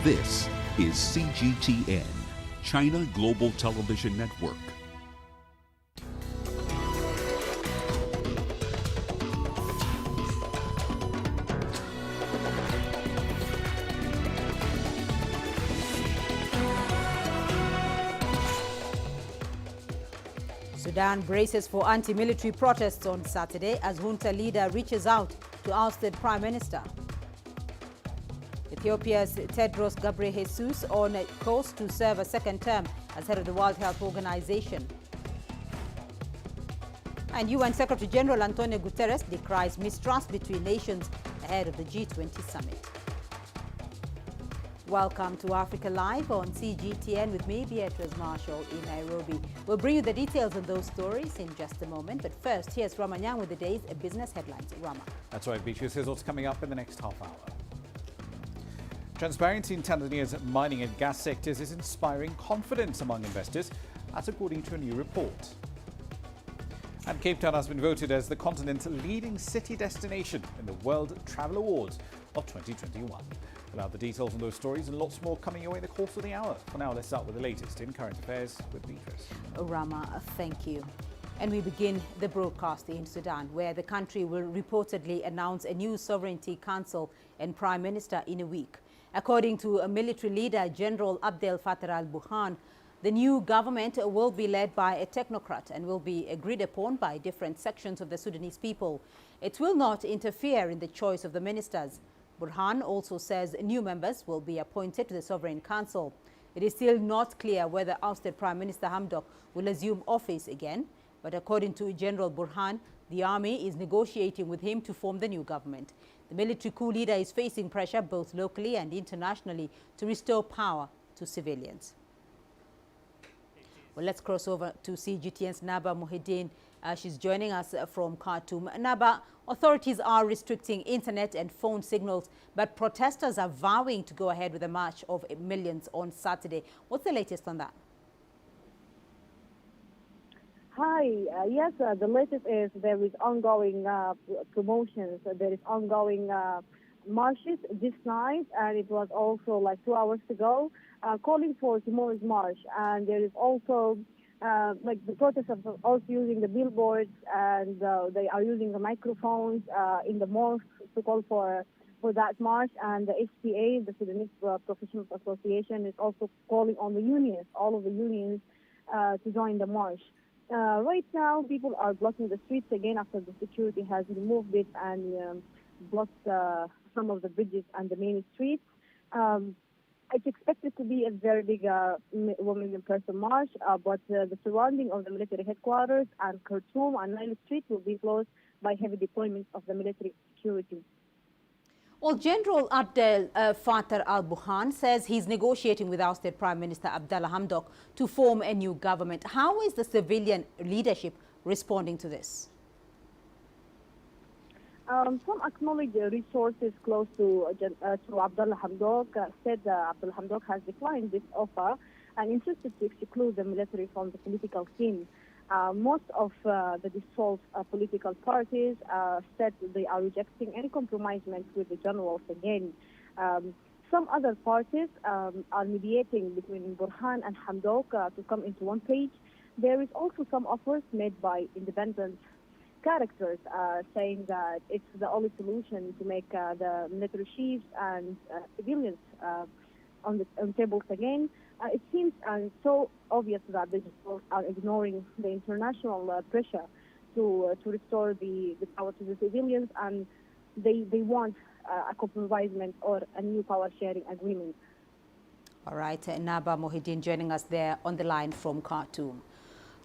This is CGTN, China Global Television Network. Sudan braces for anti-military protests on Saturday as junta leader reaches out to ousted Prime Minister. Ethiopia's Tedros Ghebreyesus on course to serve a second term as head of the World Health Organization. And UN Secretary General Antonio Guterres decries mistrust between nations ahead of the G20 summit. Welcome to Africa Live on CGTN with me, Beatrice Marshall in Nairobi. We'll bring you the details of those stories in just a moment. But first, here's Rama Nyang with the day's business headlines. Rama. That's right, Beatrice. Here's what's coming up in the next half hour. Transparency in Tanzania's mining and gas sectors is inspiring confidence among investors. That's according to a new report. And Cape Town has been voted as the continent's leading city destination in the World Travel Awards of 2021. We'll have the details on those stories and lots more coming your way in the course of the hour. For now, let's start with the latest in current affairs with Beatrice. Rama, thank you. And we begin the broadcast in Sudan, where the country will reportedly announce a new sovereignty council and prime minister in a week. According to a military leader, General Abdel Fattah al-Burhan, the new government will be led by a technocrat and will be agreed upon by different sections of the Sudanese people. It will not interfere in the choice of the ministers. Burhan also says new members will be appointed to the Sovereign Council. It is still not clear whether ousted Prime Minister Hamdok will assume office again, but according to General Burhan, the army is negotiating with him to form the new government. The military coup leader is facing pressure both locally and internationally to restore power to civilians. Well, let's cross over to CGTN's Naba Mohideen. She's joining us from Khartoum. Naba, authorities are restricting internet and phone signals, but protesters are vowing to go ahead with a march of millions on Saturday. What's the latest on that? Hi. Yes, the latest is there is ongoing promotions. There is ongoing marches this night, and it was also like 2 hours ago, calling for tomorrow's march. And there is also like the protesters are also using the billboards, and they are using the microphones in the mosques to call for that march. And the SPA, the Sudanese Professional Association, is also calling on the unions, all of the unions, to join the march. Right now, people are blocking the streets again after the security has removed it and blocked some of the bridges and the main streets. It's expected to be a very big 1 million person march, but the surrounding of the military headquarters and Khartoum and Nile Street will be closed by heavy deployments of the military security. Well, General Abdel Fattah al-Burhan says he's negotiating with ousted Prime Minister Abdallah Hamdok to form a new government. How is the civilian leadership responding to this? Some acknowledged resources close to Abdallah Hamdok said Abdallah Hamdok has declined this offer and insisted to exclude the military from the political scene. Most of the dissolved political parties said they are rejecting any compromisement with the generals again. Some other parties are mediating between Burhan and Hamdok to come into one page. There is also some offers made by independent characters saying that it's the only solution to make the military chiefs and civilians on tables again. It seems so obvious that the people are ignoring the international pressure to restore the power to the civilians, and they want a compromisement or a new power sharing agreement. All right, Naba Mohideen joining us there on the line from Khartoum.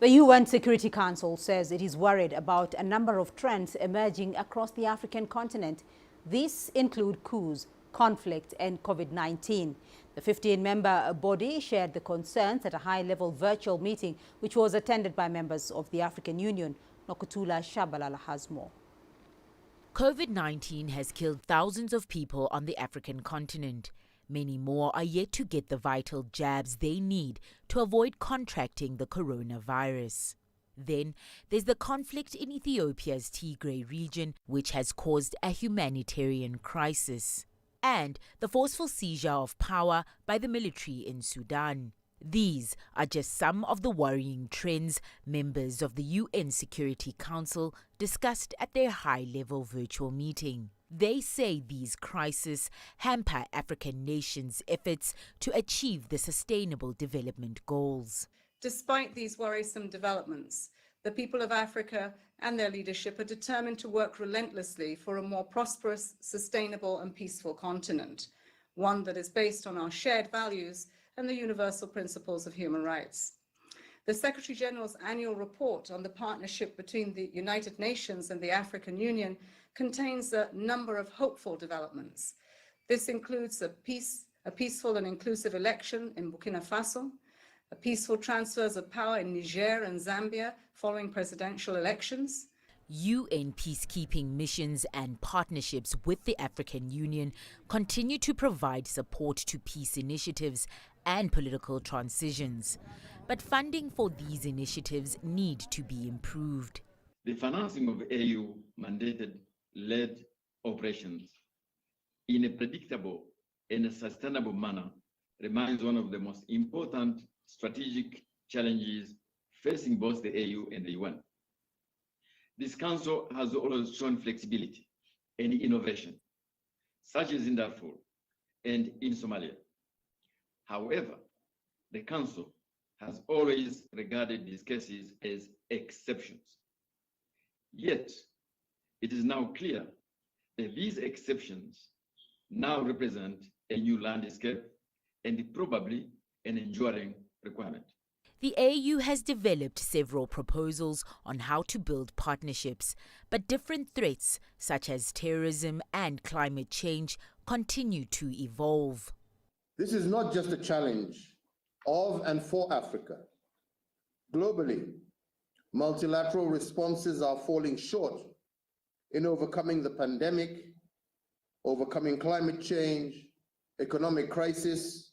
The UN Security Council says it is worried about a number of trends emerging across the African continent. These include coups, conflict and COVID-19. The 15-member body shared the concerns at a high-level virtual meeting which was attended by members of the African Union. Nokutula Shabalala has more. COVID-19 has killed thousands of people on the African continent. Many more are yet to get the vital jabs they need to avoid contracting the coronavirus. Then there's the conflict in Ethiopia's Tigray region, which has caused a humanitarian crisis. and the forceful seizure of power by the military in Sudan. These are just some of the worrying trends members of the UN Security Council discussed at their high-level virtual meeting. They say these crises hamper African nations' efforts to achieve the Sustainable Development Goals. Despite these worrisome developments, the people of Africa and their leadership are determined to work relentlessly for a more prosperous, sustainable and peaceful continent, one that is based on our shared values and the universal principles of human rights. The Secretary General's annual report on the partnership between the United Nations and the African Union contains a number of hopeful developments. This includes a peaceful and inclusive election in Burkina Faso, a peaceful transfers of power in Niger and Zambia following presidential elections. UN peacekeeping missions and partnerships with the African Union continue to provide support to peace initiatives and political transitions. But funding for these initiatives need to be improved. The financing of AU mandated led operations in a predictable and a sustainable manner remains one of the most important strategic challenges facing both the AU and the UN. This council has always shown flexibility and innovation, such as in Darfur and in Somalia. However, the council has always regarded these cases as exceptions. Yet, it is now clear that these exceptions now represent a new landscape and probably an enduring requirement. The AU has developed several proposals on how to build partnerships, but different threats such as terrorism and climate change continue to evolve. This is not just a challenge of and for Africa. Globally, multilateral responses are falling short in overcoming the pandemic, overcoming climate change, economic crisis,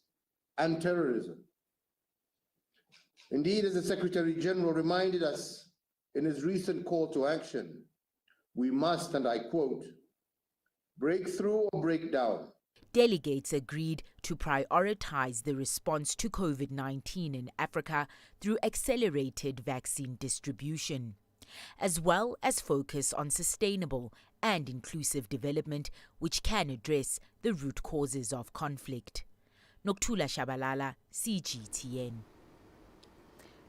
and terrorism. Indeed, as the Secretary General reminded us in his recent call to action, we must, and I quote, break through or break down. Delegates agreed to prioritize the response to COVID-19 in Africa through accelerated vaccine distribution, as well as focus on sustainable and inclusive development which can address the root causes of conflict. Nokuthula Shabalala, CGTN.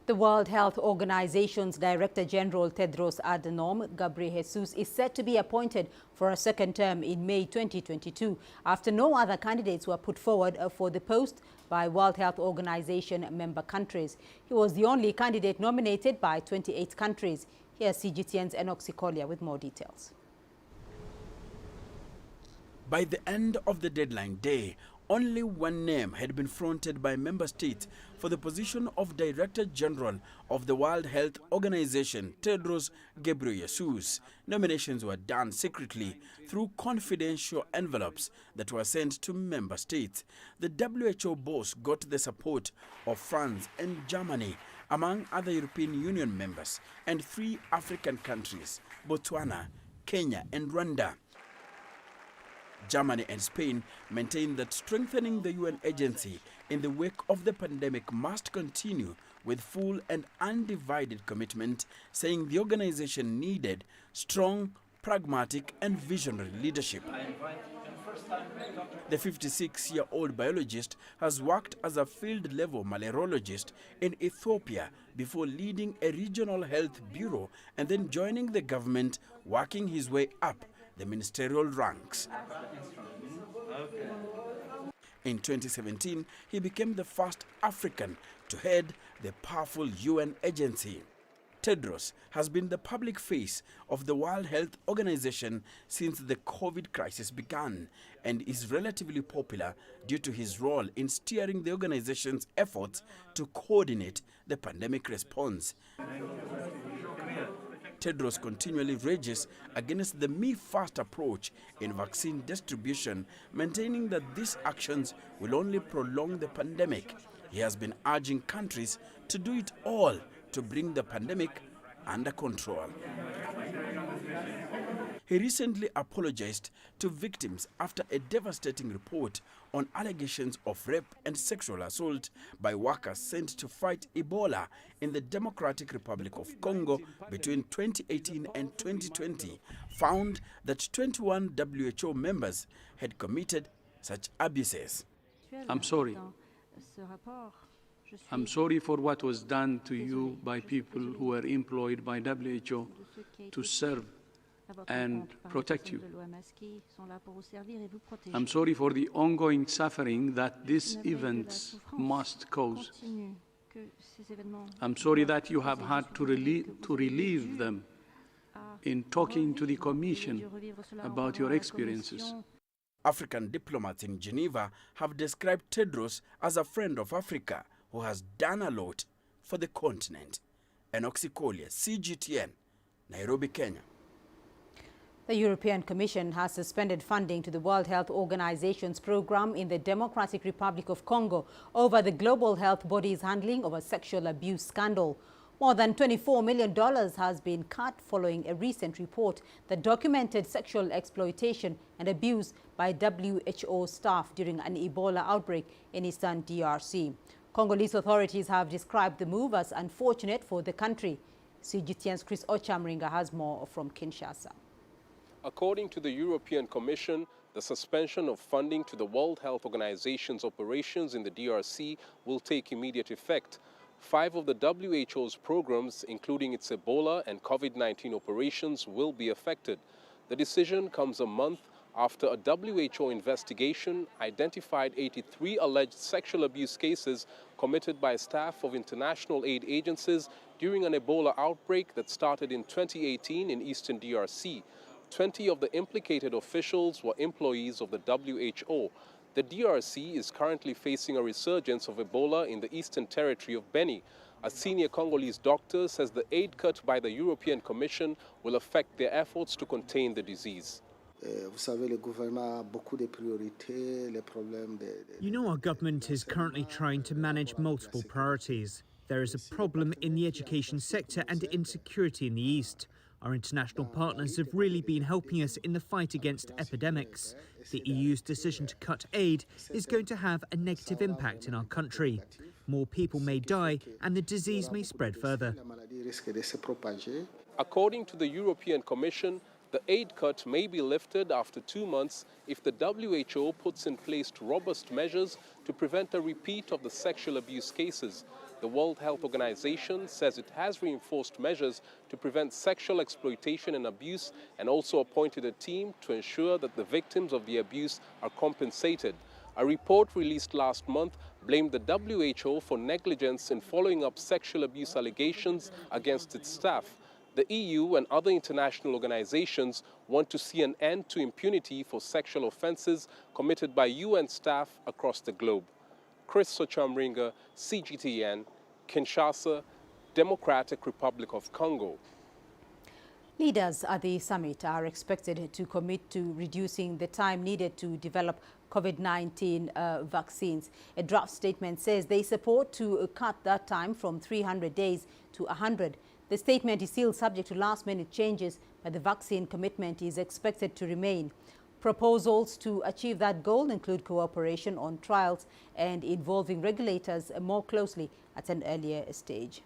The World Health Organization's Director General Tedros Adhanom Ghebreyesus is set to be appointed for a second term in May 2022 after no other candidates were put forward for the post by World Health Organization member countries. He was the only candidate nominated by 28 countries. Here's CGTN's Enoch Sikolia with more details. By the end of the deadline day, only one name had been fronted by member states for the position of Director General of the World Health Organization, Tedros Ghebreyesus. Nominations were done secretly through confidential envelopes that were sent to member states. The WHO boss got the support of France and Germany, among other European Union members, and 3 African countries, Botswana, Kenya, and Rwanda. Germany and Spain maintain that strengthening the UN agency in the wake of the pandemic must continue with full and undivided commitment, saying the organization needed strong, pragmatic, and visionary leadership. The 56-year-old biologist has worked as a field-level malariologist in Ethiopia before leading a regional health bureau and then joining the government, working his way up the ministerial ranks. In 2017, he became the first African to head the powerful UN agency. Tedros has been the public face of the World Health Organization since the COVID crisis began and is relatively popular due to his role in steering the organization's efforts to coordinate the pandemic response. Tedros continually rages against the me-first approach in vaccine distribution, maintaining that these actions will only prolong the pandemic. He has been urging countries to do it all to bring the pandemic under control. He recently apologized to victims after a devastating report on allegations of rape and sexual assault by workers sent to fight Ebola in the Democratic Republic of Congo between 2018 and 2020 found that 21 WHO members had committed such abuses. I'm sorry. I'm sorry for what was done to you by people who were employed by WHO to serve and protect you. I'm sorry for the ongoing suffering that these events must cause. I'm sorry that you have had to relieve them in talking to the Commission about your experiences. African diplomats in Geneva have described Tedros as a friend of Africa who has done a lot for the continent. Enoxikolia, CGTN, Nairobi, Kenya. The European Commission has suspended funding to the World Health Organization's program in the Democratic Republic of Congo over the global health body's handling of a sexual abuse scandal. More than $24 million has been cut following a recent report that documented sexual exploitation and abuse by WHO staff during an Ebola outbreak in eastern DRC. Congolese authorities have described the move as unfortunate for the country. CGTN's Chris Ochamringa has more from Kinshasa. According to the European Commission, the suspension of funding to the World Health Organization's operations in the DRC will take immediate effect. 5 of the WHO's programs, including its Ebola and COVID-19 operations, will be affected. The decision comes a month after a WHO investigation identified 83 alleged sexual abuse cases committed by staff of international aid agencies during an Ebola outbreak that started in 2018 in eastern DRC. 20 of the implicated officials were employees of the WHO. The DRC is currently facing a resurgence of Ebola in the eastern territory of Benin. A senior Congolese doctor says the aid cut by the European Commission will affect their efforts to contain the disease. You know, our government is currently trying to manage multiple priorities. There is a problem in the education sector and insecurity in the East. Our international partners have really been helping us in the fight against epidemics. The EU's decision to cut aid is going to have a negative impact in our country. More people may die and the disease may spread further. According to the European Commission, the aid cut may be lifted after 2 months if the WHO puts in place robust measures to prevent a repeat of the sexual abuse cases. The World Health Organization says it has reinforced measures to prevent sexual exploitation and abuse and also appointed a team to ensure that the victims of the abuse are compensated. A report released last month blamed the WHO for negligence in following up sexual abuse allegations against its staff. The EU and other international organizations want to see an end to impunity for sexual offenses committed by UN staff across the globe. Chris Ochamringa, CGTN, Kinshasa, Democratic Republic of Congo. Leaders at the summit are expected to commit to reducing the time needed to develop COVID-19 vaccines. A draft statement says they support to cut that time from 300 days to 100. The statement is still subject to last-minute changes, but the vaccine commitment is expected to remain. Proposals to achieve that goal include cooperation on trials and involving regulators more closely at an earlier stage.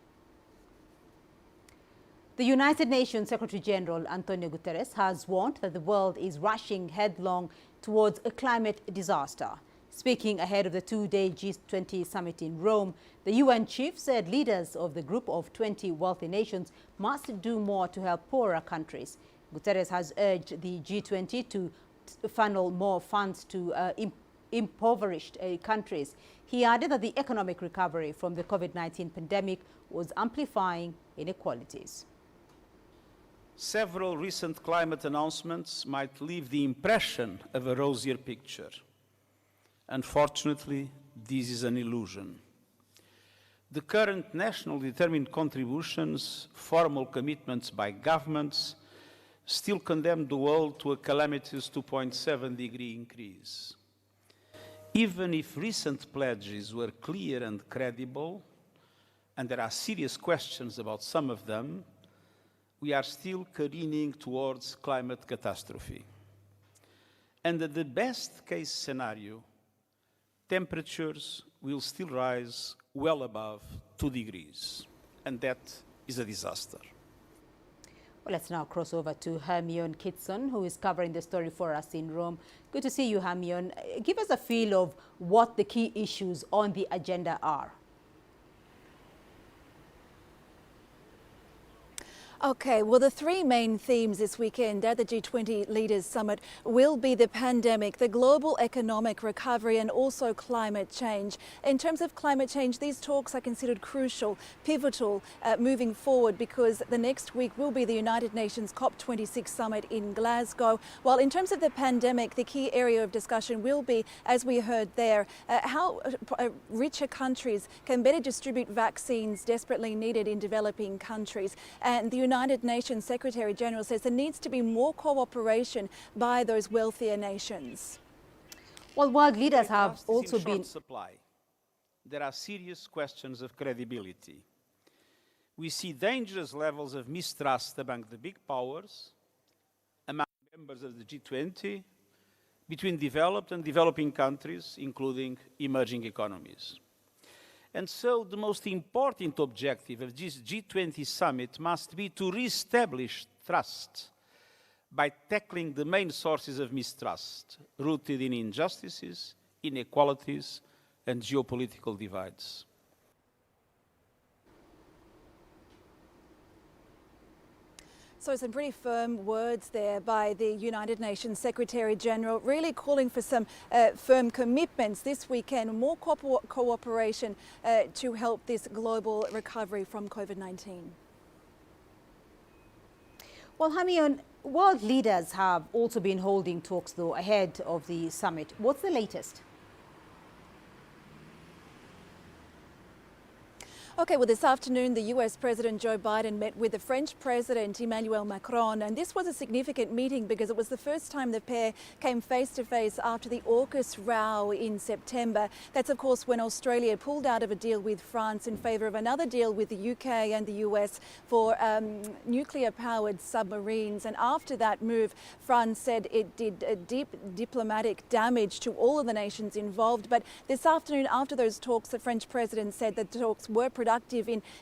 The United Nations Secretary-General Antonio Guterres has warned that the world is rushing headlong towards a climate disaster. Speaking ahead of the 2-day G20 summit in Rome, the UN chief said leaders of the group of 20 wealthy nations must do more to help poorer countries. Guterres has urged the G20 to funnel more funds to impoverished countries. He added that the economic recovery from the COVID-19 pandemic was amplifying inequalities. Several recent climate announcements might leave the impression of a rosier picture. Unfortunately, this is an illusion. The current nationally determined contributions, formal commitments by governments, still condemn the world to a calamitous 2.7-degree increase. Even if recent pledges were clear and credible, and there are serious questions about some of them, we are still careening towards climate catastrophe. Under the best case scenario, temperatures will still rise well above 2 degrees, and that is a disaster. Well, let's now cross over to Hermione Kitson, who is covering the story for us in Rome. Good to see you, Hermione. Give us a feel of what the key issues on the agenda are. Okay, well, the three main themes this weekend at the G20 Leaders Summit will be the pandemic, the global economic recovery, and also climate change. In terms of climate change, these talks are considered crucial, pivotal, moving forward, because the next week will be the United Nations COP26 summit in Glasgow. While in terms of the pandemic, the key area of discussion will be, as we heard there, how richer countries can better distribute vaccines desperately needed in developing countries. And the United Nations Secretary General says there needs to be more cooperation by those wealthier nations. Well, world leaders have also been... supply. There are serious questions of credibility. We see dangerous levels of mistrust among the big powers, among members of the G20, between developed and developing countries, including emerging economies. And so the most important objective of this G20 summit must be to re-establish trust by tackling the main sources of mistrust, rooted in injustices, inequalities, and geopolitical divides. So some pretty firm words there by the United Nations Secretary General, really calling for some firm commitments this weekend, more cooperation to help this global recovery from COVID-19. Well, Hermione, world leaders have also been holding talks, though, ahead of the summit. What's the latest? Okay, well, this afternoon, the US President Joe Biden met with the French President Emmanuel Macron, and this was a significant meeting because it was the first time the pair came face to face after the AUKUS row in September. That's, of course, when Australia pulled out of a deal with France in favour of another deal with the UK and the US for nuclear-powered submarines. And after that move, France said it did deep diplomatic damage to all of the nations involved. But this afternoon, after those talks, the French President said that the talks were productive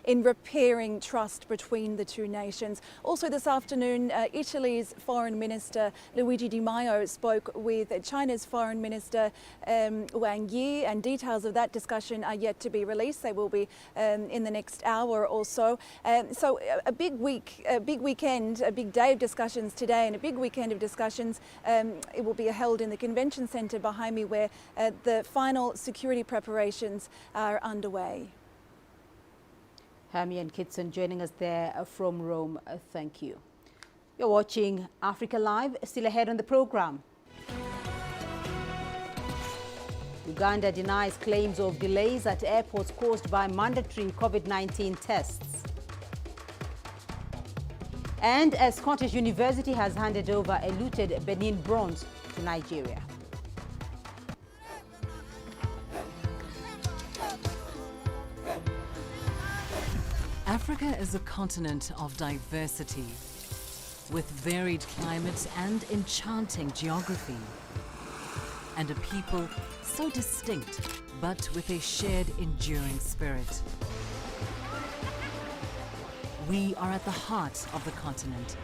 in repairing trust between the two nations. Also this afternoon, Italy's Foreign Minister Luigi Di Maio spoke with China's Foreign Minister Wang Yi, and details of that discussion are yet to be released. They will be in the next hour or so. So a big week, a big weekend, a big day of discussions today, and a big weekend of discussions. It will be held in the convention centre behind me, where the final security preparations are underway. Hermione Kitson joining us there from Rome. Thank you. You're watching Africa Live. Still ahead on the program. Uganda denies claims of delays at airports caused by mandatory COVID-19 tests. And a Scottish university has handed over a looted Benin bronze to Nigeria. Africa is a continent of diversity, with varied climates and enchanting geography, and a people so distinct, but with a shared enduring spirit. We are at the heart of the continent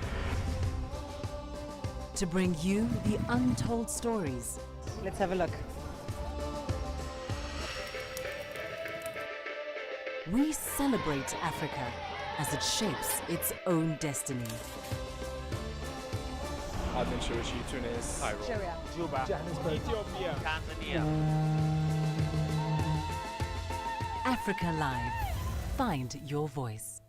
to bring you the untold stories. Let's have a look. We celebrate Africa as it shapes its own destiny. Tunis, Cairo, Juba, Johannesburg, Ethiopia, Tanzania. Africa Live. Find your voice.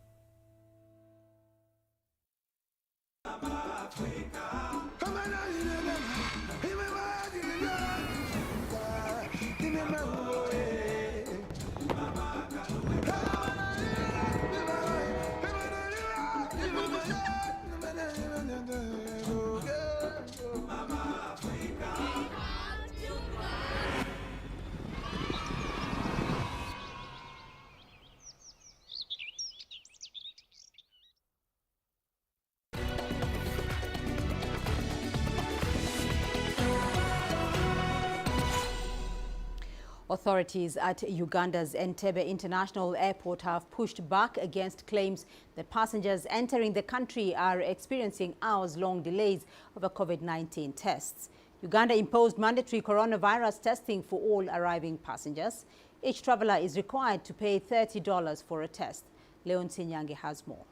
Authorities at Uganda's Entebbe International Airport have pushed back against claims that passengers entering the country are experiencing hours-long delays over COVID-19 tests. Uganda imposed mandatory coronavirus testing for all arriving passengers. Each traveler is required to pay $30 for a test. Leon Sinyange has more.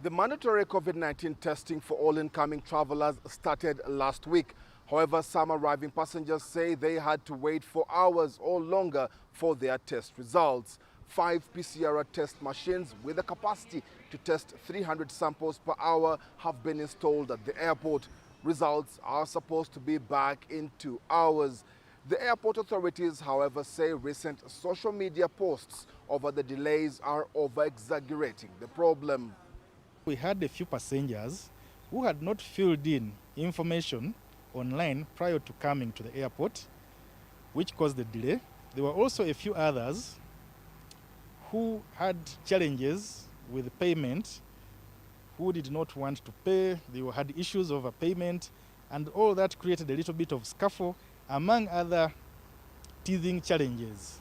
The mandatory COVID-19 testing for all incoming travelers started last week. However, some arriving passengers say they had to wait for hours or longer for their test results. 5 PCR test machines with a capacity to test 300 samples per hour have been installed at the airport. Results are supposed to be back in 2 hours. The airport authorities, however, say recent social media posts over the delays are over-exaggerating the problem. We had a few passengers who had not filled in information online prior to coming to the airport, which caused the delay. There were also a few others who had challenges with payment, who did not want to pay. They had issues over payment, and all that created a little bit of scuffle, among other teething challenges.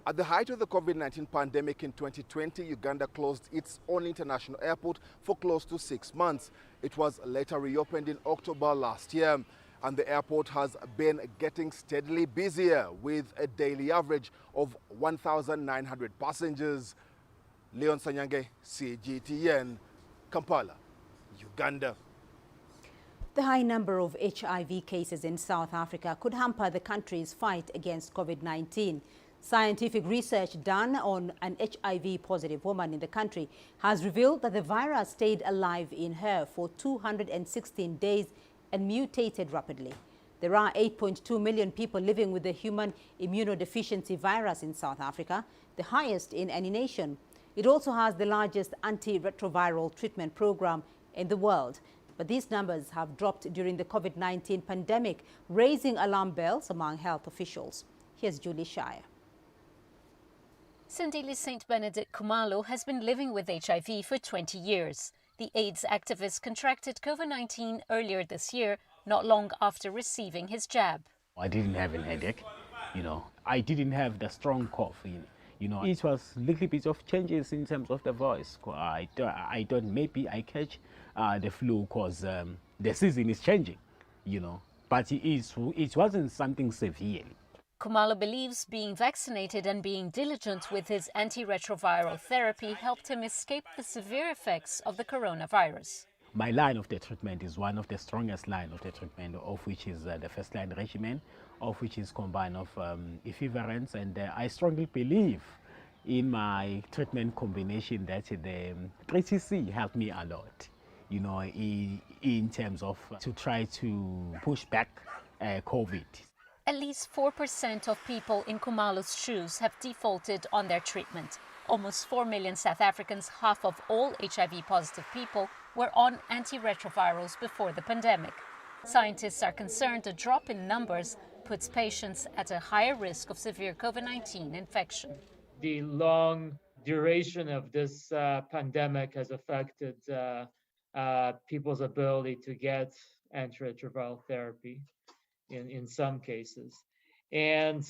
At the height of the COVID-19 pandemic in 2020, Uganda closed its own international airport for close to 6 months. It was later reopened in October last year, and the airport has been getting steadily busier with a daily average of 1,900 passengers. Leon Sanyange, CGTN, Kampala, Uganda. The high number of HIV cases in South Africa could hamper the country's fight against COVID-19. Scientific research done on an HIV-positive woman in the country has revealed that the virus stayed alive in her for 216 days and mutated rapidly. There are 8.2 million people living with the human immunodeficiency virus in South Africa, the highest in any nation. It also has the largest antiretroviral treatment program in the world. But these numbers have dropped during the COVID-19 pandemic, raising alarm bells among health officials. Here's Julie Shire. Sandile St. Benedict Khumalo has been living with HIV for 20 years. The AIDS activist contracted COVID-19 earlier this year, not long after receiving his jab. I didn't have a headache, I didn't have the strong cough, It was a little bit of changes in terms of the voice. I thought maybe I catch the flu because the season is changing, But it wasn't something severe. Khumalo believes being vaccinated and being diligent with his antiretroviral therapy helped him escape the severe effects of the coronavirus. My line of the treatment is one of the strongest line of the treatment, of which is the first line regimen, of which is combined of equivalence, and I strongly believe in my treatment combination that the 3CC helped me a lot, in terms of to try to push back COVID. At least 4% of people in Khumalo's shoes have defaulted on their treatment. Almost 4 million South Africans, half of all HIV-positive people, were on antiretrovirals before the pandemic. Scientists are concerned a drop in numbers puts patients at a higher risk of severe COVID-19 infection. The long duration of this pandemic has affected people's ability to get antiretroviral therapy in some cases. And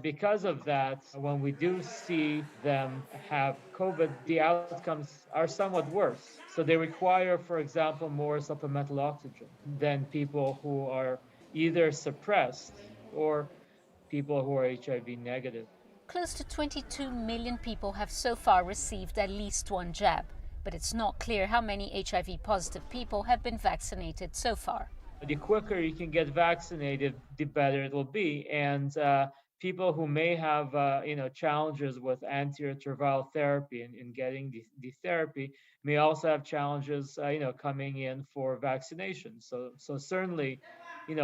because of that, when we do see them have COVID, the outcomes are somewhat worse. So they require, for example, more supplemental oxygen than people who are either suppressed or people who are HIV negative. Close to 22 million people have so far received at least one jab, but it's not clear how many HIV-positive people have been vaccinated so far. The quicker you can get vaccinated, the better it will be. And people who may have challenges with antiretroviral therapy and getting the therapy may also have challenges coming in for vaccination. So certainly,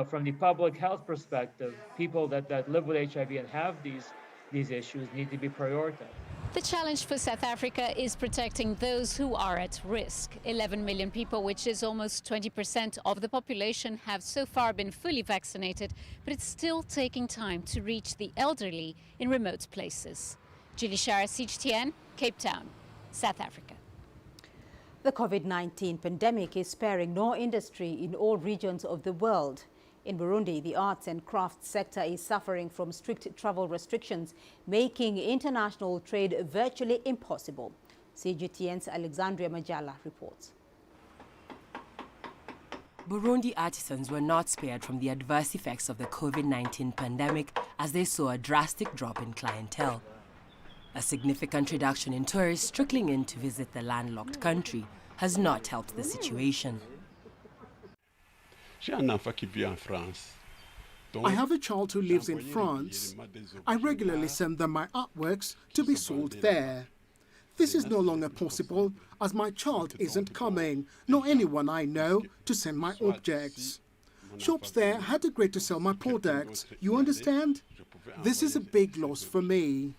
from the public health perspective, people that live with HIV and have these issues need to be prioritized. The challenge for South Africa is protecting those who are at risk. 11 million people, which is almost 20% of the population, have so far been fully vaccinated, but it's still taking time to reach the elderly in remote places. Julie Shara, CGTN, Cape Town, South Africa. The COVID-19 pandemic is sparing no industry in all regions of the world. In Burundi, the arts and crafts sector is suffering from strict travel restrictions, making international trade virtually impossible. CGTN's Alexandria Majala reports. Burundi artisans were not spared from the adverse effects of the COVID-19 pandemic as they saw a drastic drop in clientele. A significant reduction in tourists trickling in to visit the landlocked country has not helped the situation. I have a child who lives in France. I regularly send them my artworks to be sold there. This is no longer possible as my child isn't coming, nor anyone I know, to send my objects. Shops there had agreed to sell my products, you understand? This is a big loss for me.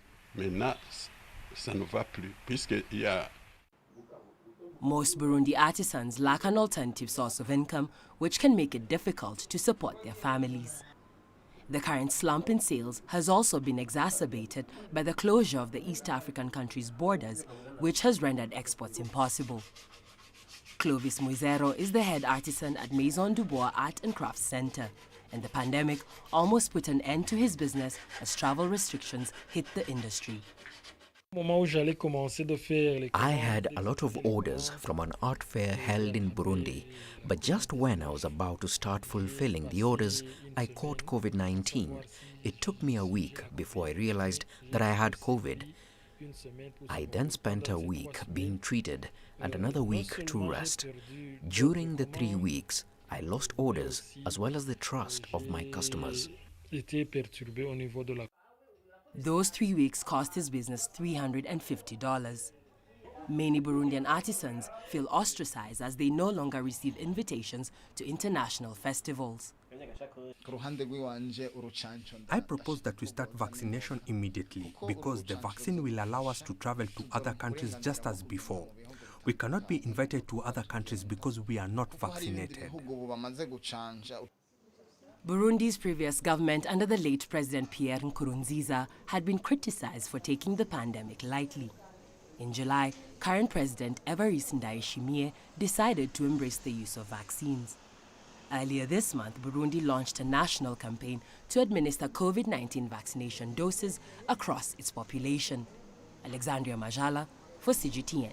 Most Burundi artisans lack an alternative source of income, which can make it difficult to support their families. The current slump in sales has also been exacerbated by the closure of the East African countries' borders, which has rendered exports impossible. Clovis Moizero is the head artisan at Maison Dubois Art and Crafts Center, and the pandemic almost put an end to his business as travel restrictions hit the industry. I had a lot of orders from an art fair held in Burundi, but just when I was about to start fulfilling the orders, I caught COVID-19. It took me a week before I realized that I had COVID. I then spent a week being treated and another week to rest. During the 3 weeks, I lost orders as well as the trust of my customers. Those 3 weeks cost his business $350. Many Burundian artisans feel ostracized as they no longer receive invitations to international festivals. I propose that we start vaccination immediately because the vaccine will allow us to travel to other countries just as before. We cannot be invited to other countries because we are not vaccinated. Burundi's previous government under the late President Pierre Nkurunziza had been criticized for taking the pandemic lightly. In July, current President Evariste Ndayishimiye decided to embrace the use of vaccines. Earlier this month, Burundi launched a national campaign to administer COVID-19 vaccination doses across its population. Alexandria Majala for CGTN.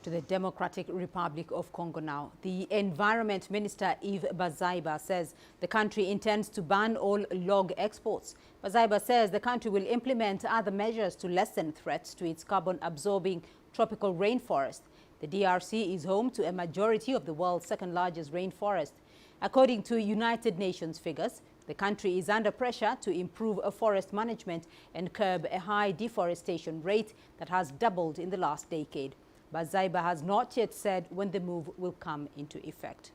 To the Democratic Republic of Congo now. The Environment Minister Yves Bazaiba says the country intends to ban all log exports. Bazaiba says the country will implement other measures to lessen threats to its carbon-absorbing tropical rainforest. The DRC is home to a majority of the world's second-largest rainforest. According to United Nations figures, the country is under pressure to improve forest management and curb a high deforestation rate that has doubled in the last decade. Bazaiba has not yet said when the move will come into effect.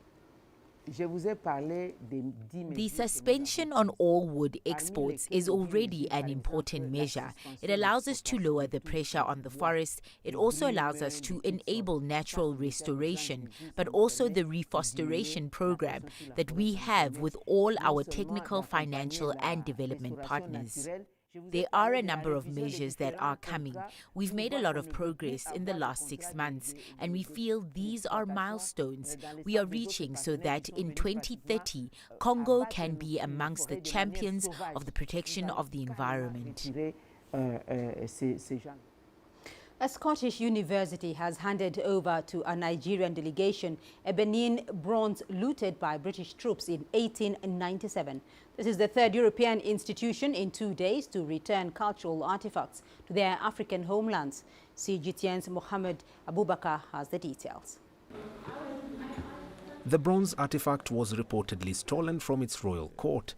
The suspension on all wood exports is already an important measure. It allows us to lower the pressure on the forest. It also allows us to enable natural restoration, but also the reforestation program that we have with all our technical, financial and development partners. There are a number of measures that are coming. We've made a lot of progress in the last 6 months, and we feel these are milestones we are reaching so that in 2030, Congo can be amongst the champions of the protection of the environment. A Scottish university has handed over to a Nigerian delegation a Benin bronze looted by British troops in 1897. This is the third European institution in 2 days to return cultural artifacts to their African homelands. CGTN's Mohammed Abubakar has the details. The bronze artifact was reportedly stolen from its royal court.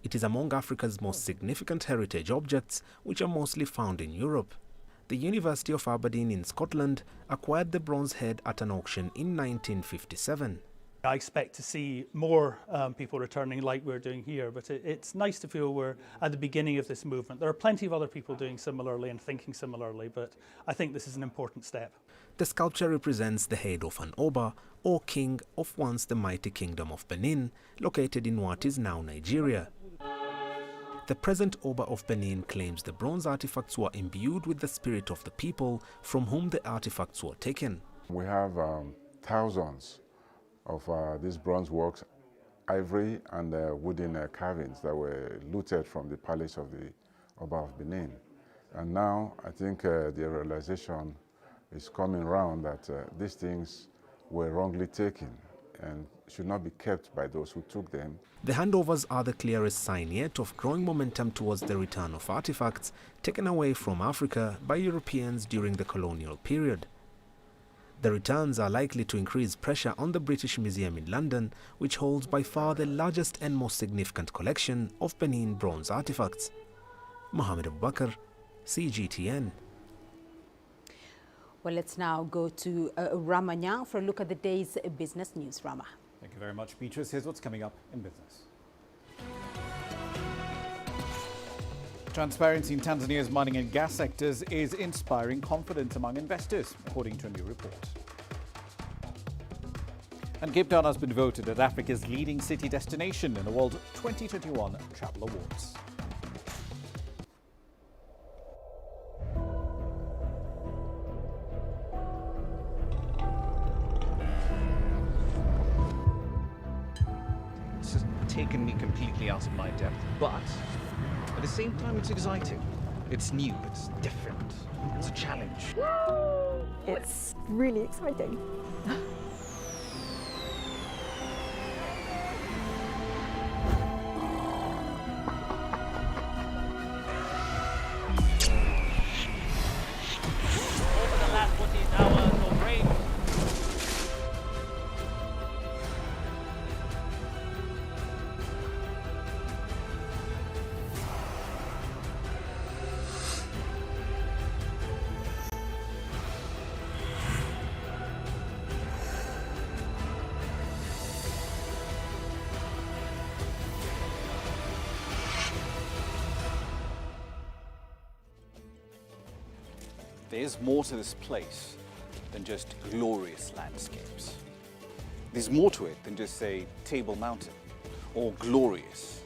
It is among Africa's most significant heritage objects, which are mostly found in Europe. The University of Aberdeen in Scotland acquired the bronze head at an auction in 1957. I expect to see more people returning like we're doing here, but it's nice to feel we're at the beginning of this movement. There are plenty of other people doing similarly and thinking similarly, but I think this is an important step. The sculpture represents the head of an Oba, or king of once the mighty kingdom of Benin, located in what is now Nigeria. The present Oba of Benin claims the bronze artifacts were imbued with the spirit of the people from whom the artifacts were taken. We have thousands of these bronze works ivory and wooden carvings that were looted from the palace of the Oba of Benin. And now I think the realization is coming around that these things were wrongly taken and should not be kept by those who took them. The handovers are the clearest sign yet of growing momentum towards the return of artifacts taken away from Africa by Europeans during the colonial period. The returns are likely to increase pressure on the British Museum in London, which holds by far the largest and most significant collection of Benin bronze artifacts. Mohamed Abubakar, CGTN. Well, let's now go to Rama Nyang for a look at the day's business news. Rama. Thank you very much, Beatrice. Here's what's coming up in business. Transparency in Tanzania's mining and gas sectors is inspiring confidence among investors, according to a new report. And Cape Town has been voted as Africa's leading city destination in the World 2021 Travel Awards. It's just taken me completely out of my depth, but at the same time it's exciting. It's new, it's different, it's a challenge. It's really exciting. There's more to this place than just glorious landscapes. There's more to it than just, say, Table Mountain or glorious,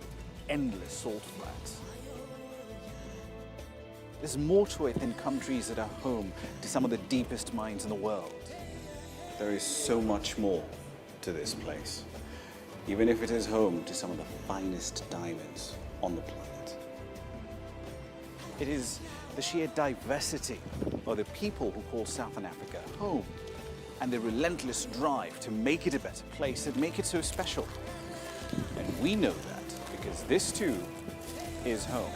endless salt flats. There's more to it than countries that are home to some of the deepest mines in the world. There is so much more to this place, even if it is home to some of the finest diamonds on the planet. It is the sheer diversity of the people who call Southern Africa home and the relentless drive to make it a better place that make it so special. And we know that because this too is home.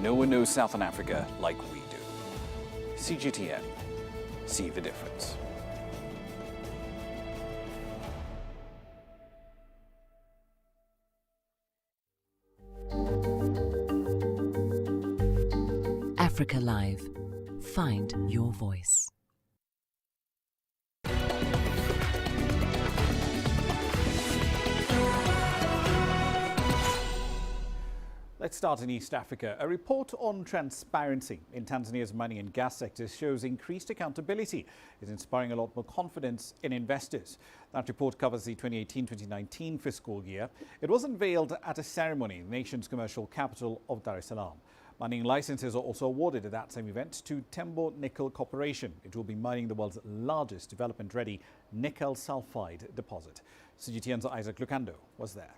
No one knows Southern Africa like we do. CGTN, see the difference. Africa Live. Find your voice. Let's start in East Africa. A report on transparency in Tanzania's mining and gas sectors shows increased accountability is inspiring a lot more confidence in investors. That report covers the 2018-2019 fiscal year. It was unveiled at a ceremony in the nation's commercial capital of Dar es Salaam. Mining licenses are also awarded at that same event to Tembo Nickel Corporation. It will be mining the world's largest development-ready nickel sulfide deposit. CGTN's Isaac Lucando was there.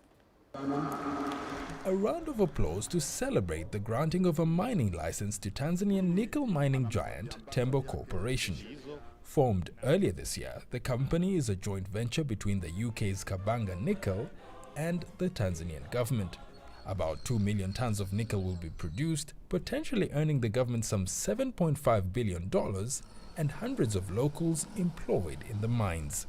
A round of applause to celebrate the granting of a mining license to Tanzanian nickel mining giant Tembo Corporation. Formed earlier this year, the company is a joint venture between the UK's Kabanga Nickel and the Tanzanian government. About 2 million tons of nickel will be produced, potentially earning the government some $7.5 billion and hundreds of locals employed in the mines.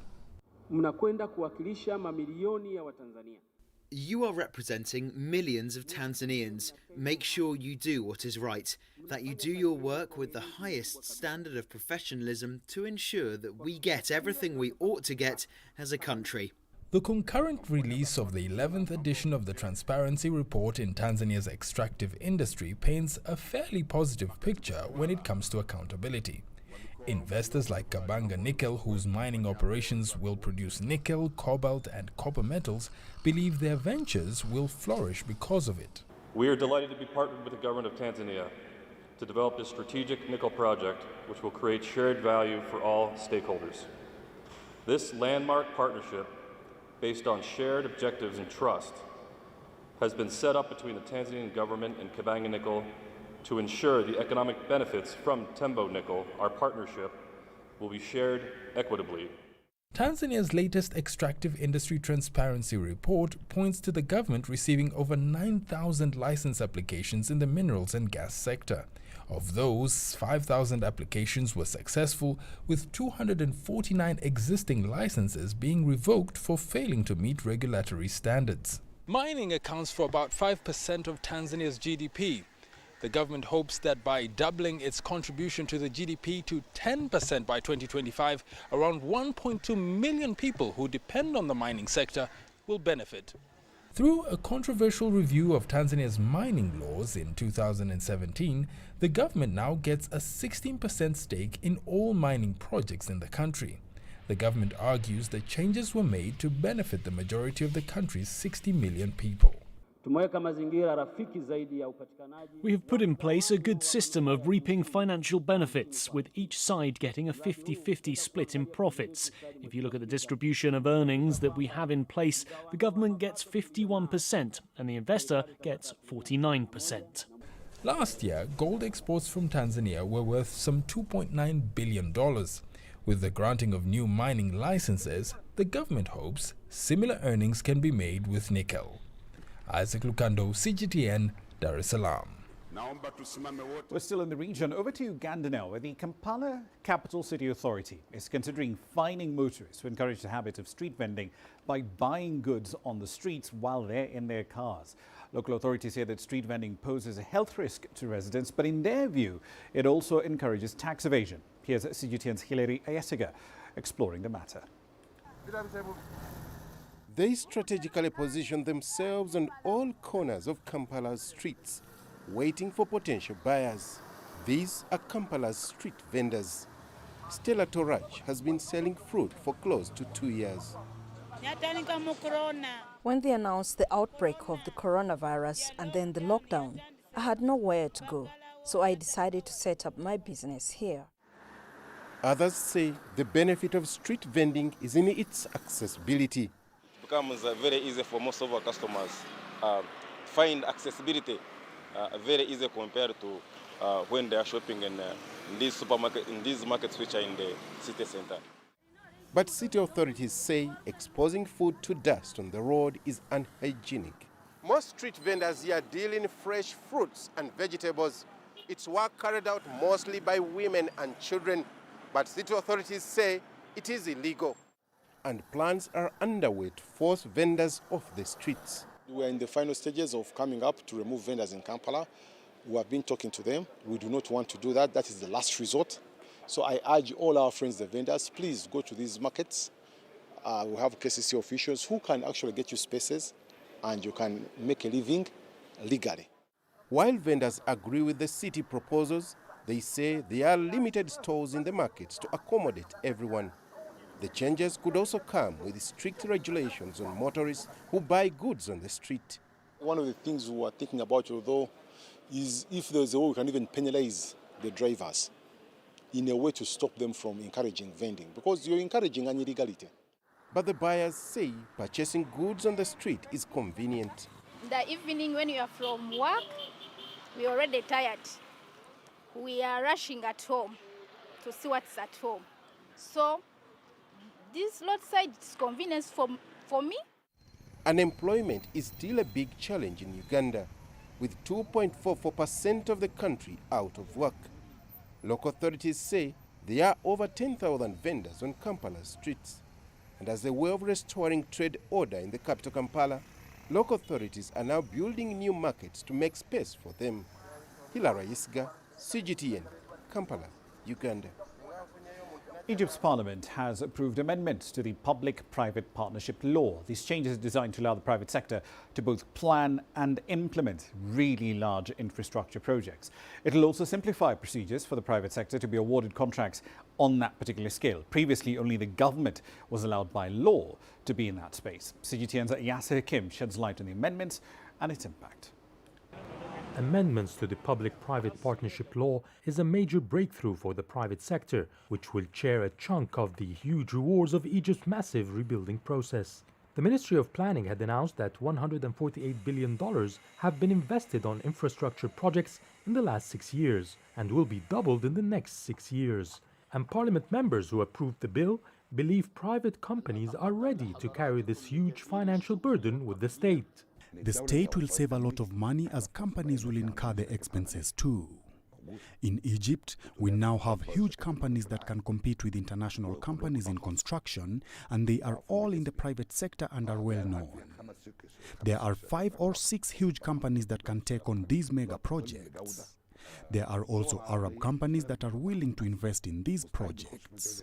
You are representing millions of Tanzanians. Make sure you do what is right, that you do your work with the highest standard of professionalism to ensure that we get everything we ought to get as a country. The concurrent release of the 11th edition of the Transparency Report in Tanzania's extractive industry paints a fairly positive picture when it comes to accountability. Investors like Kabanga Nickel, whose mining operations will produce nickel, cobalt and copper metals, believe their ventures will flourish because of it. We are delighted to be partnered with the government of Tanzania to develop a strategic nickel project which will create shared value for all stakeholders. This landmark partnership, based on shared objectives and trust, has been set up between the Tanzanian government and Kabanga Nickel to ensure the economic benefits from Tembo Nickel, our partnership, will be shared equitably. Tanzania's latest extractive industry transparency report points to the government receiving over 9,000 license applications in the minerals and gas sector. Of those, 5,000 applications were successful, with 249 existing licenses being revoked for failing to meet regulatory standards. Mining accounts for about 5% of Tanzania's GDP. The government hopes that by doubling its contribution to the GDP to 10% by 2025, around 1.2 million people who depend on the mining sector will benefit. Through a controversial review of Tanzania's mining laws in 2017, the government now gets a 16% stake in all mining projects in the country. The government argues the changes were made to benefit the majority of the country's 60 million people. We have put in place a good system of reaping financial benefits, with each side getting a 50-50 split in profits. If you look at the distribution of earnings that we have in place, the government gets 51% and the investor gets 49%. Last year, gold exports from Tanzania were worth some $2.9 billion. With the granting of new mining licenses, the government hopes similar earnings can be made with nickel. Isaac Lukando, CGTN, Dar es Salaam. We're still in the region. Over to Uganda now, where the Kampala Capital City Authority is considering fining motorists who encourage the habit of street vending by buying goods on the streets while they're in their cars. Local authorities say that street vending poses a health risk to residents, but in their view, it also encourages tax evasion. Here's CGTN's Hilary Ayesiga exploring the matter. They strategically position themselves on all corners of Kampala's streets, waiting for potential buyers. These are Kampala's street vendors. Stella Torach has been selling fruit for close to 2 years. When they announced the outbreak of the coronavirus and then the lockdown, I had nowhere to go, so I decided to set up my business here. Others say the benefit of street vending is in its accessibility. It becomes very easy for most of our customers. Find accessibility very easy compared to when they are shopping in these supermarkets, in these markets which are in the city center. But city authorities say exposing food to dust on the road is unhygienic. Most street vendors here deal in fresh fruits and vegetables. It's work carried out mostly by women and children, but city authorities say it is illegal. And plans are underway to force vendors off the streets. We are in the final stages of coming up to remove vendors in Kampala. We have been talking to them. We do not want to do that. That is the last resort. So I urge all our friends, the vendors, please go to these markets. We have KCC officials who can actually get you spaces and you can make a living legally. While vendors agree with the city proposals, they say there are limited stores in the markets to accommodate everyone. The changes could also come with strict regulations on motorists who buy goods on the street. One of the things we are thinking about, although, is if there's a way we can even penalize the drivers in a way to stop them from encouraging vending, because you're encouraging an illegality. But the buyers say purchasing goods on the street is convenient. In the evening when you are from work, we're already tired. We are rushing at home to see what's at home. So this roadside is convenience for me. Unemployment is still a big challenge in Uganda, with 2.44% of the country out of work. Local authorities say there are over 10,000 vendors on Kampala streets. And as a way of restoring trade order in the capital Kampala, local authorities are now building new markets to make space for them. Hilary Ayesiga, CGTN, Kampala, Uganda. Egypt's parliament has approved amendments to the public-private partnership law. These changes are designed to allow the private sector to both plan and implement really large infrastructure projects. It will also simplify procedures for the private sector to be awarded contracts on that particular scale. Previously, only the government was allowed by law to be in that space. CGTN's Yasser Hakim sheds light on the amendments and its impact. amendments to the public-private partnership law is a major breakthrough for the private sector, which will share a chunk of the huge rewards of Egypt's massive rebuilding process. The Ministry of Planning had announced that $148 billion have been invested on infrastructure projects in the last 6 years and will be doubled in the next 6 years. And Parliament members who approved the bill believe private companies are ready to carry this huge financial burden with the state. The state will save a lot of money as companies will incur the expenses too. In Egypt, we now have huge companies that can compete with international companies in construction, and they are all in the private sector and are well known. There are 5 or 6 huge companies that can take on these mega projects. There are also Arab companies that are willing to invest in these projects.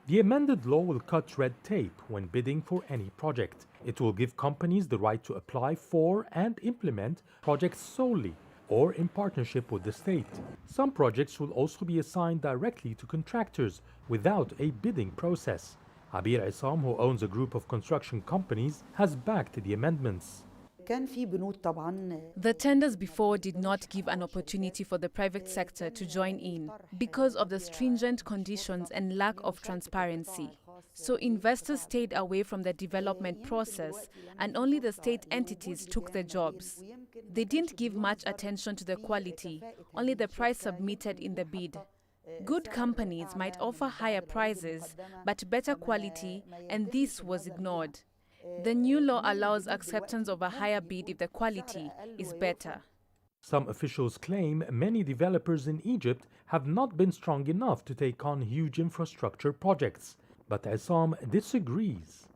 The amended law will cut red tape when bidding for any project. It will give companies the right to apply for and implement projects solely or in partnership with the state. Some projects will also be assigned directly to contractors without a bidding process. Abir Isam, who owns a group of construction companies, has backed the amendments. The tenders before did not give an opportunity for the private sector to join in because of the stringent conditions and lack of transparency. So investors stayed away from the development process and only the state entities took the jobs. They didn't give much attention to the quality, only the price submitted in the bid. Good companies might offer higher prices but better quality, and this was ignored. The new law allows acceptance of a higher bid if the quality is better. Some officials claim many developers in Egypt have not been strong enough to take on huge infrastructure projects. But Isam disagrees.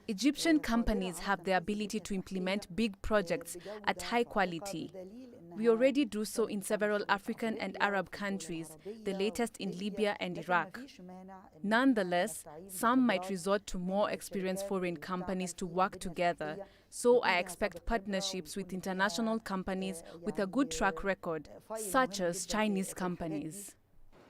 Egyptian companies have the ability to implement big projects at high quality. We already do so in several African and Arab countries, the latest in Libya and Iraq. Nonetheless, some might resort to more experienced foreign companies to work together, so I expect partnerships with international companies with a good track record, such as Chinese companies.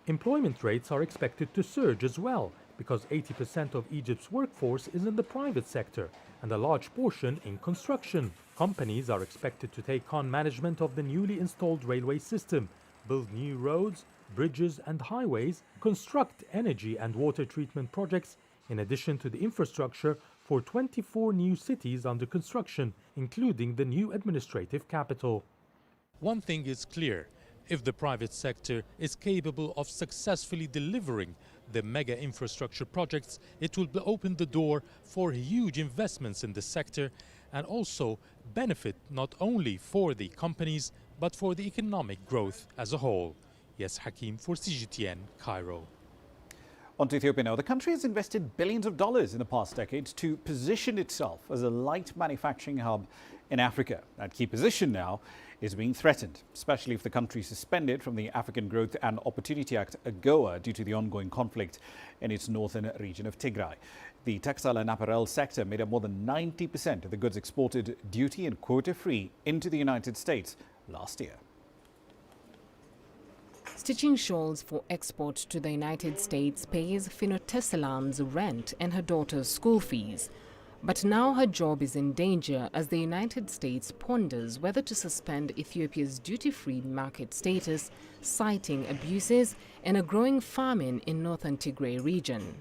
Employment rates are expected to surge as well, because 80% of Egypt's workforce is in the private sector and a large portion in construction. Companies are expected to take on management of the newly installed railway system, build new roads, bridges and highways, construct energy and water treatment projects, in addition to the infrastructure for 24 new cities under construction, including the new administrative capital. One thing is clear. If the private sector is capable of successfully delivering the mega infrastructure projects, it will open the door for huge investments in the sector and also benefit not only for the companies but for the economic growth as a whole. Yes, Hakim for CGTN, Cairo. On to Ethiopia now. The country has invested billions of dollars in the past decade to position itself as a light manufacturing hub in Africa. That key position now is being threatened, especially if the country is suspended from the African Growth and Opportunity Act, AGOA, due to the ongoing conflict in its northern region of Tigray. The textile and apparel sector made up more than 90% of the goods exported duty and quota-free into the United States last year. Stitching shawls for export to the United States pays Finotessalam's rent and her daughter's school fees. But now her job is in danger as the United States ponders whether to suspend Ethiopia's duty-free market status, citing abuses and a growing famine in northern Tigray region.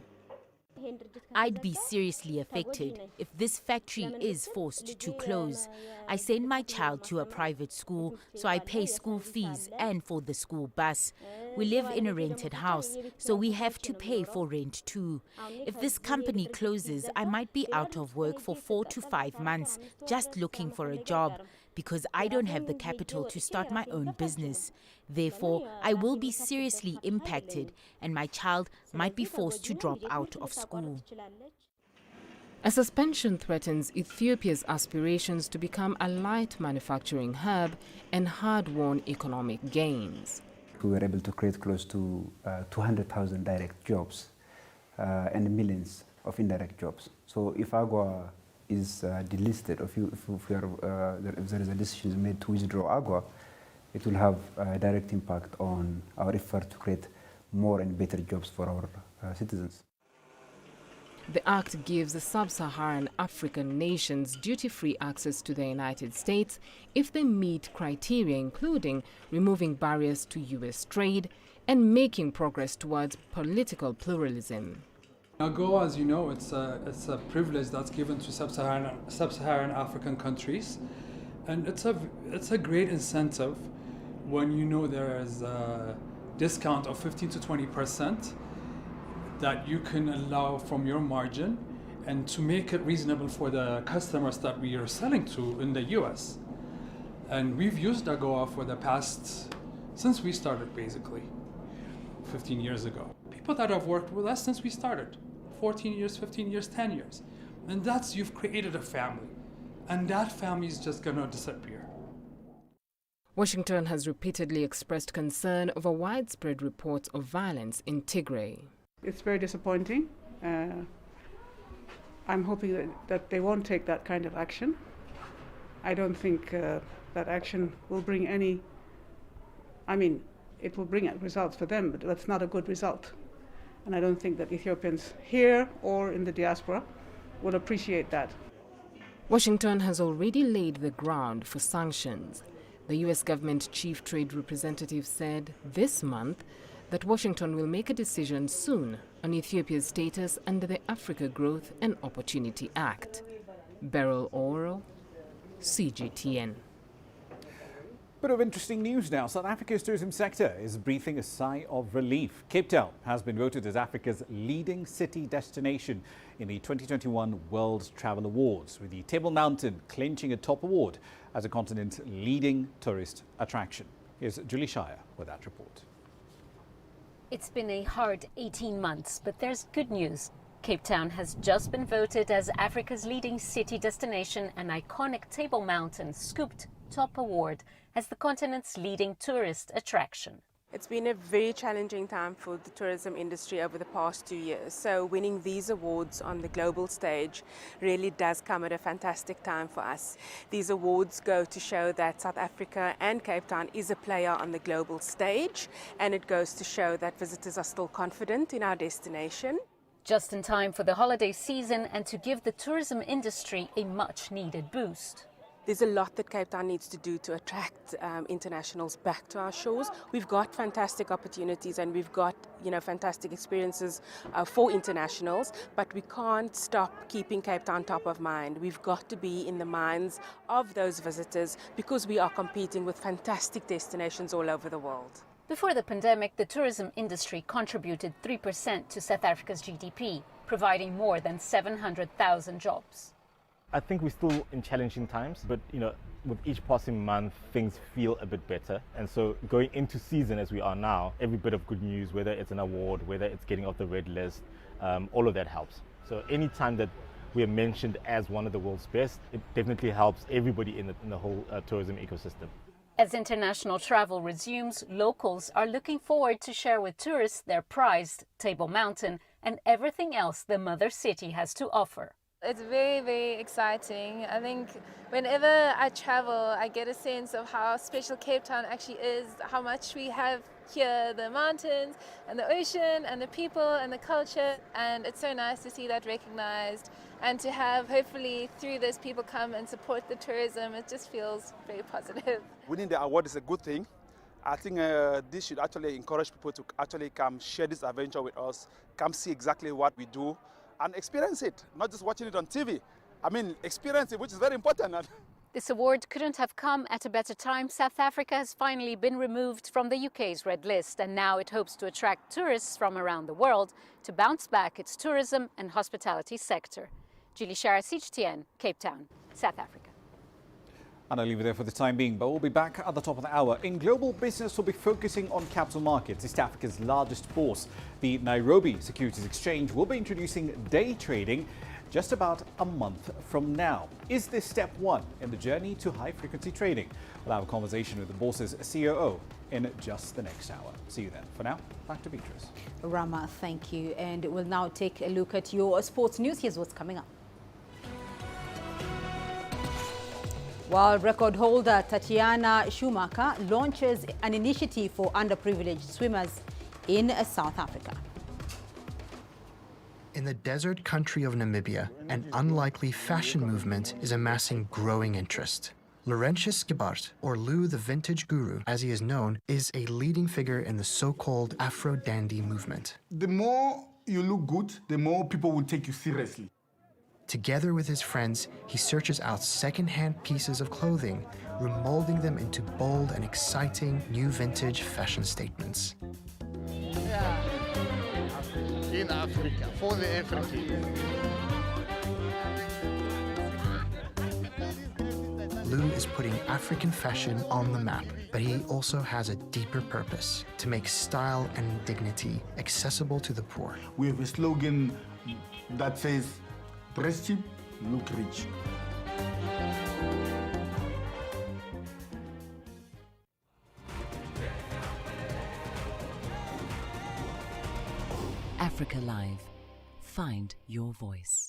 I'd be seriously affected if this factory is forced to close. I send my child to a private school, so I pay school fees and for the school bus. We live in a rented house, so we have to pay for rent too. If this company closes, I might be out of work for 4 to 5 months, just looking for a job, because I don't have the capital to start my own business. Therefore, I will be seriously impacted and my child might be forced to drop out of school. A suspension threatens Ethiopia's aspirations to become a light manufacturing hub and hard-won economic gains. We were able to create close to 200,000 direct jobs and millions of indirect jobs. So if AGOA is delisted, if there is a decision made to withdraw AGOA, it will have a direct impact on our effort to create more and better jobs for our citizens. The act gives the sub-Saharan African nations duty-free access to the United States if they meet criteria including removing barriers to U.S. trade and making progress towards political pluralism. AGOA, as you know, it's a privilege that's given to sub-Saharan African countries, and it's a great incentive when you know there is a discount of 15 to 20% that you can allow from your margin, and to make it reasonable for the customers that we are selling to in the US. And we've used AGOA for the past, since we started basically, 15 years ago. People that have worked with us since we started, 14 years, 15 years, 10 years. And that's, you've created a family. And that family is just gonna disappear. Washington has repeatedly expressed concern over widespread reports of violence in Tigray. It's very disappointing. I'm hoping that they won't take that kind of action. I don't think that action will bring any, it will bring results for them, but that's not a good result. And I don't think that Ethiopians here or in the diaspora will appreciate that. Washington has already laid the ground for sanctions. The U.S. government chief trade representative said this month that Washington will make a decision soon on Ethiopia's status under the Africa Growth and Opportunity Act. Beryl Oro, CGTN. Bit of interesting news now. South Africa's tourism sector is breathing a sigh of relief. Cape Town has been voted as Africa's leading city destination in the 2021 World Travel Awards, with the Table Mountain clinching a top award as a continent's leading tourist attraction. Here's Julie Shire with that report. It's been a hard 18 months, but there's good news. Cape Town has just been voted as Africa's leading city destination, and iconic Table Mountain scooped top award as the continent's leading tourist attraction. It's been a very challenging time for the tourism industry over the past 2 years. So winning these awards on the global stage really does come at a fantastic time for us. These awards go to show that South Africa and Cape Town is a player on the global stage, and it goes to show that visitors are still confident in our destination. Just in time for the holiday season and to give the tourism industry a much needed boost. There's a lot that Cape Town needs to do to attract internationals back to our shores. We've got fantastic opportunities and we've got, fantastic experiences for internationals, but we can't stop keeping Cape Town top of mind. We've got to be in the minds of those visitors because we are competing with fantastic destinations all over the world. Before the pandemic, the tourism industry contributed 3% to South Africa's GDP, providing more than 700,000 jobs. I think we're still in challenging times, but with each passing month, things feel a bit better. And so going into season as we are now, every bit of good news, whether it's an award, whether it's getting off the red list, all of that helps. So any time that we are mentioned as one of the world's best, it definitely helps everybody in the whole tourism ecosystem. As international travel resumes, locals are looking forward to share with tourists their prized Table Mountain and everything else the mother city has to offer. It's very, very exciting. I think whenever I travel, I get a sense of how special Cape Town actually is, how much we have here, the mountains and the ocean and the people and the culture. And it's so nice to see that recognized and to have, hopefully, through this, people come and support the tourism. It just feels very positive. Winning the award is a good thing. I think this should actually encourage people to actually come share this adventure with us, come see exactly what we do, and experience it, not just watching it on TV. Experience it, which is very important. This award couldn't have come at a better time. South Africa has finally been removed from the UK's red list, and now it hopes to attract tourists from around the world to bounce back its tourism and hospitality sector. Julie Shara, CGTN, Cape Town, South Africa. And I'll leave it there for the time being, but we'll be back at the top of the hour. In global business, we'll be focusing on capital markets. East Africa's largest bourse, the Nairobi Securities Exchange, will be introducing day trading just about a month from now. Is this step one in the journey to high-frequency trading? We'll have a conversation with the bourse's COO in just the next hour. See you then. For now, back to Beatrice. Rama, thank you. And we'll now take a look at your sports news. Here's what's coming up. While record holder Tatiana Schumacher launches an initiative for underprivileged swimmers in South Africa. In the desert country of Namibia, an unlikely fashion movement is amassing growing interest. Laurentius Gibart, or Lou the Vintage Guru, as he is known, is a leading figure in the so-called Afro-dandy movement. The more you look good, the more people will take you seriously. Together with his friends, he searches out second-hand pieces of clothing, remolding them into bold and exciting new vintage fashion statements. Yeah. In Africa, for the Africans. Lou is putting African fashion on the map, but he also has a deeper purpose: to make style and dignity accessible to the poor. We have a slogan that says, dress cheap, look rich. Africa Live. Find your voice.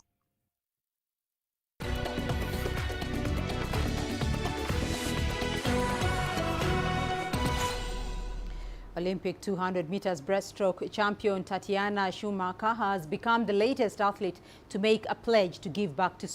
Olympic 200 meters breaststroke champion Tatiana Schumacher has become the latest athlete to make a pledge to give back to